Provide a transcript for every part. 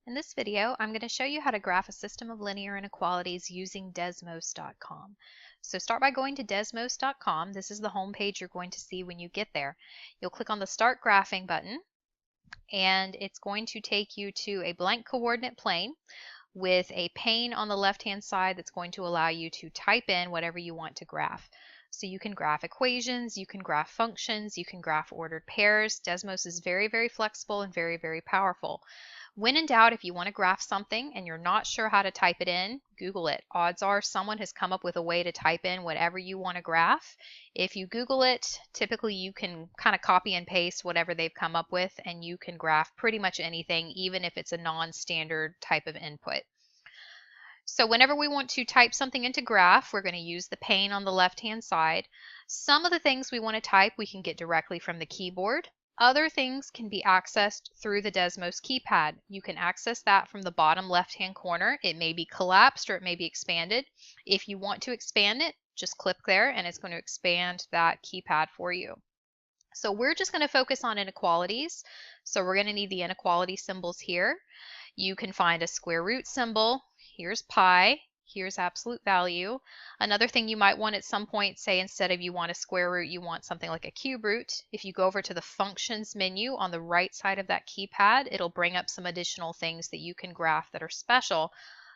In this video, I'm going to show you how to graph a system of linear inequalities using Desmos.com. So start by going to Desmos.com. This is the home page you're going to see when you get there. You'll click on the Start Graphing button, and it's going to take you to a blank coordinate plane with a pane on the left-hand side that's going to allow you to type in whatever you want to graph. So you can graph equations, you can graph functions, you can graph ordered pairs. Desmos is very, very flexible and very, very powerful. When in doubt, if you want to graph something and you're not sure how to type it in, Google it. Odds are someone has come up with a way to type in whatever you want to graph. If you Google it, typically you can kind of copy and paste whatever they've come up with, and you can graph pretty much anything, even if it's a non-standard type of input. So whenever we want to type something into graph, we're going to use the pane on the left-hand side. Some of the things we want to type we can get directly from the keyboard. Other things can be accessed through the Desmos keypad. You can access that from the bottom left-hand corner. It may be collapsed or it may be expanded. If you want to expand it, just click there and it's going to expand that keypad for you. So we're just going to focus on inequalities. So we're going to need the inequality symbols here. You can find a square root symbol. Here's pi. Here's absolute value. Another thing you might want at some point, say instead of you want a square root, you want something like a cube root. If you go over to the functions menu on the right side of that keypad, it'll bring up some additional things that you can graph that are special.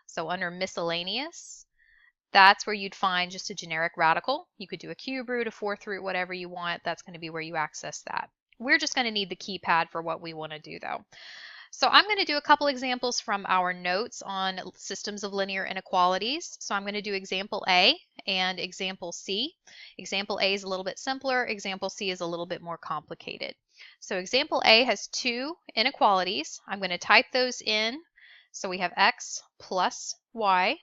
So under miscellaneous, that's where you'd find just a generic radical. You could do a cube root, a fourth root, whatever you want. That's going to be where you access that. We're just going to need the keypad for what we want to do though. So I'm going to do a couple examples from our notes on systems of linear inequalities. So I'm going to do example A and example C. Example A is a little bit simpler. Example C is a little bit more complicated. So example A has two inequalities. I'm going to type those in. So we have x plus y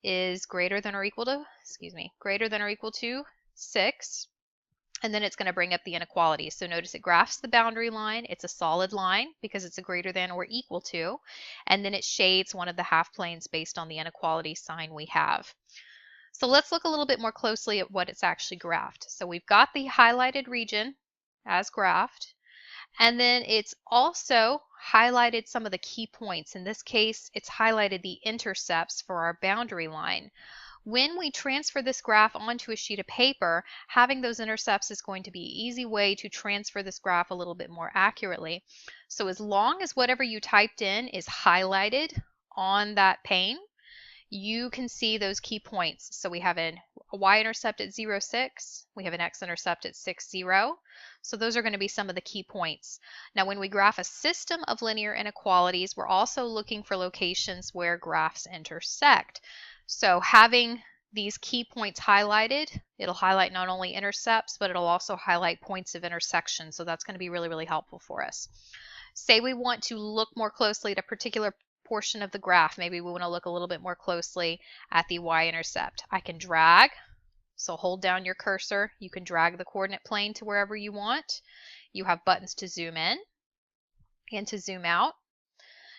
is greater than or equal to 6. And then it's going to bring up the inequality. So notice it graphs the boundary line. It's a solid line because it's a greater than or equal to. And then it shades one of the half planes based on the inequality sign we have. So let's look a little bit more closely at what it's actually graphed. So we've got the highlighted region as graphed. And then it's also highlighted some of the key points. In this case, it's highlighted the intercepts for our boundary line. When we transfer this graph onto a sheet of paper, having those intercepts is going to be an easy way to transfer this graph a little bit more accurately. So as long as whatever you typed in is highlighted on that pane, you can see those key points. So we have a y-intercept at 0, 6. We have an x-intercept at 6, 0. So those are going to be some of the key points. Now when we graph a system of linear inequalities, we're also looking for locations where graphs intersect. So having these key points highlighted, it'll highlight not only intercepts, but it'll also highlight points of intersection. So that's going to be really, really helpful for us. Say we want to look more closely at a particular portion of the graph. Maybe we want to look a little bit more closely at the y-intercept. I can drag. So hold down your cursor. You can drag the coordinate plane to wherever you want. You have buttons to zoom in and to zoom out.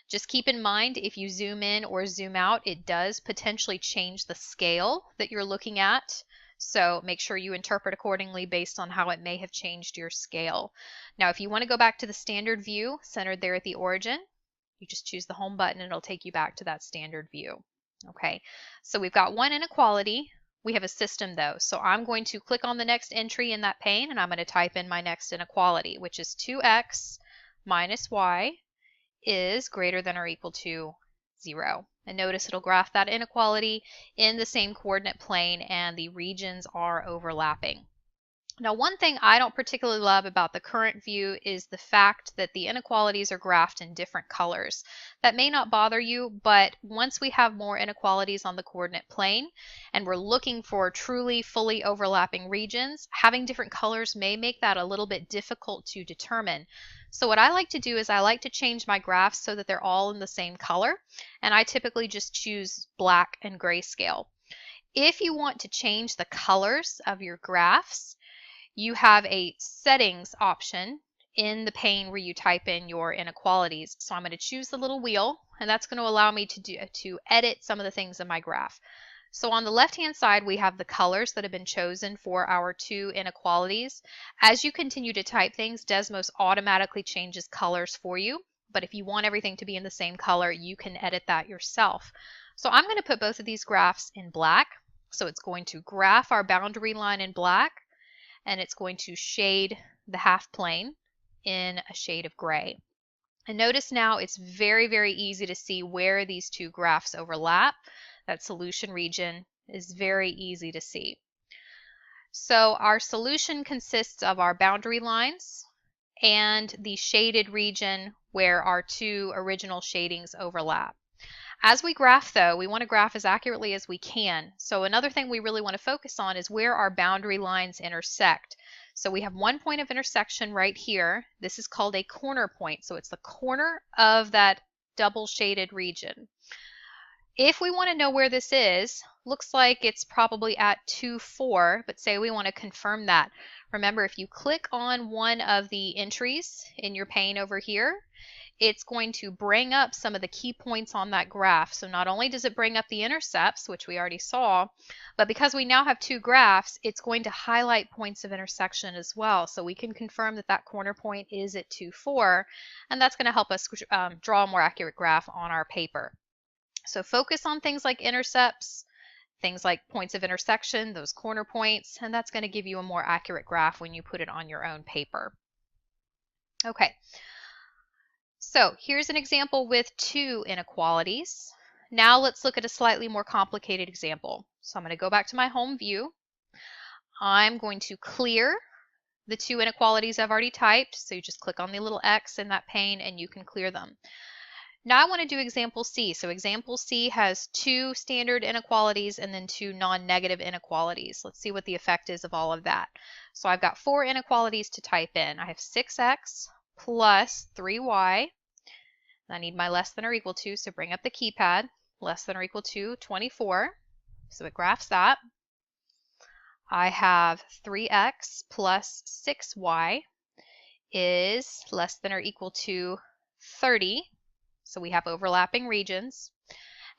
Just keep in mind, if you zoom in or zoom out, it does potentially change the scale that you're looking at. So make sure you interpret accordingly based on how it may have changed your scale. Now, if you want to go back to the standard view centered there at the origin, you just choose the home button and it'll take you back to that standard view. Okay, so we've got one inequality. We have a system though. So I'm going to click on the next entry in that pane and I'm going to type in my next inequality, which is 2x minus y is greater than or equal to 0. And notice it'll graph that inequality in the same coordinate plane and the regions are overlapping. Now one thing I don't particularly love about the current view is the fact that the inequalities are graphed in different colors. That may not bother you, but once we have more inequalities on the coordinate plane and we're looking for truly fully overlapping regions, having different colors may make that a little bit difficult to determine. So what I like to do is I like to change my graphs so that they're all in the same color, and I typically just choose black and grayscale. If you want to change the colors of your graphs, you have a settings option in the pane where you type in your inequalities. So I'm going to choose the little wheel, and that's going to allow me to edit some of the things in my graph. So on the left-hand side, we have the colors that have been chosen for our two inequalities. As you continue to type things, Desmos automatically changes colors for you. but if you want everything to be in the same color, you can edit that yourself. So I'm going to put both of these graphs in black. So it's going to graph our boundary line in black, and it's going to shade the half plane in a shade of gray. And notice now it's very, very easy to see where these two graphs overlap. That solution region is very easy to see. So our solution consists of our boundary lines and the shaded region where our two original shadings overlap. As we graph, though, we want to graph as accurately as we can. So another thing we really want to focus on is where our boundary lines intersect. So we have one point of intersection right here. This is called a corner point. So it's the corner of that double shaded region. If we want to know where this is, looks like it's probably at 2, 4, but say we want to confirm that. Remember, if you click on one of the entries in your pane over here, it's going to bring up some of the key points on that graph. So not only does it bring up the intercepts, which we already saw, but because we now have two graphs, it's going to highlight points of intersection as well. So we can confirm that that corner point is at 2, 4, and that's going to help us draw a more accurate graph on our paper. So focus on things like intercepts, things like points of intersection, those corner points, and that's going to give you a more accurate graph when you put it on your own paper. Okay. So here's an example with two inequalities. Now let's look at a slightly more complicated example. So I'm going to go back to my home view. I'm going to clear the two inequalities I've already typed. So you just click on the little X in that pane and you can clear them. Now I want to do example C. So example C has two standard inequalities and then two non-negative inequalities. Let's see what the effect is of all of that. So I've got four inequalities to type in. I have 6x plus 3y. I need my less than or equal to, so bring up the keypad. Less than or equal to 24. So it graphs that. I have 3x plus 6y is less than or equal to 30. So we have overlapping regions.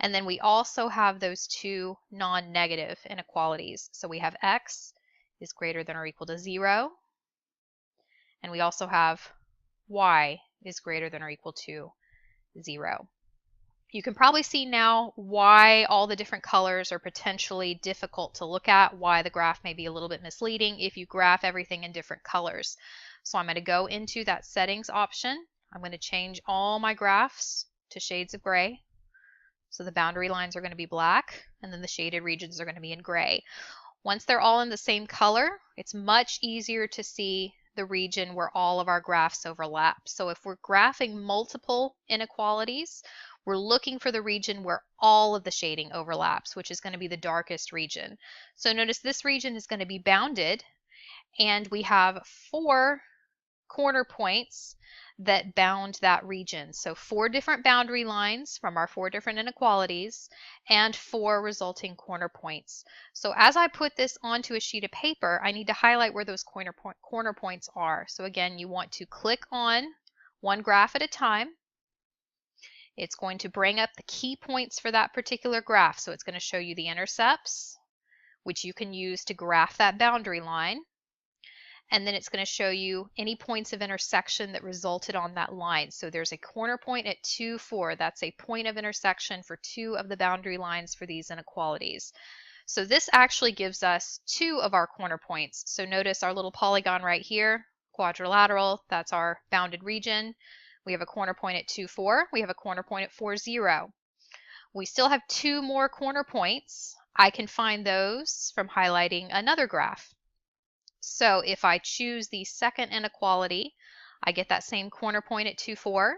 And then we also have those two non-negative inequalities. So we have x is greater than or equal to 0. And we also have y is greater than or equal to 0. You can probably see now why all the different colors are potentially difficult to look at, why the graph may be a little bit misleading if you graph everything in different colors. So I'm going to go into that settings option. I'm going to change all my graphs to shades of gray. So the boundary lines are going to be black, and then the shaded regions are going to be in gray. Once they're all in the same color, it's much easier to see the region where all of our graphs overlap. So if we're graphing multiple inequalities, we're looking for the region where all of the shading overlaps, which is going to be the darkest region. So notice this region is going to be bounded, and we have 4 corner points that bound that region. So 4 different boundary lines from our 4 different inequalities and 4 resulting corner points. So as I put this onto a sheet of paper, I need to highlight where those corner points are. So again, you want to click on one graph at a time. It's going to bring up the key points for that particular graph. So it's going to show you the intercepts, which you can use to graph that boundary line. And then it's going to show you any points of intersection that resulted on that line. So there's a corner point at 2, 4. That's a point of intersection for 2 of the boundary lines for these inequalities. So this actually gives us 2 of our corner points. So notice our little polygon right here, quadrilateral, that's our bounded region. We have a corner point at 2, 4. We have a corner point at 4, 0. We still have 2 more corner points. I can find those from highlighting another graph. So if I choose the second inequality, I get that same corner point at 2, 4,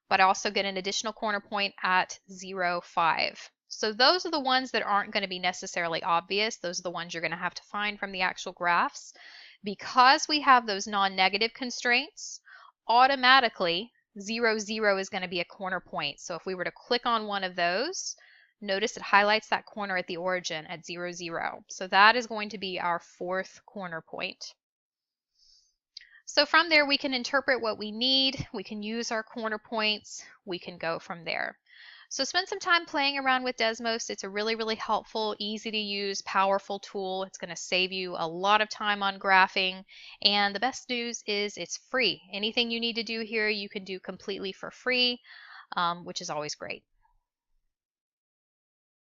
but I also get an additional corner point at 0, 5. So those are the ones that aren't going to be necessarily obvious. Those are the ones you're going to have to find from the actual graphs. Because we have those non-negative constraints, automatically 0, 0 is going to be a corner point. So if we were to click on one of those, notice it highlights that corner at the origin at 0, 0. So that is going to be our 4th corner point. So from there, we can interpret what we need, we can use our corner points, we can go from there. So spend some time playing around with Desmos. It's a really, really helpful, easy to use, powerful tool. It's going to save you a lot of time on graphing. And the best news is it's free. Anything you need to do here, you can do completely for free, which is always great.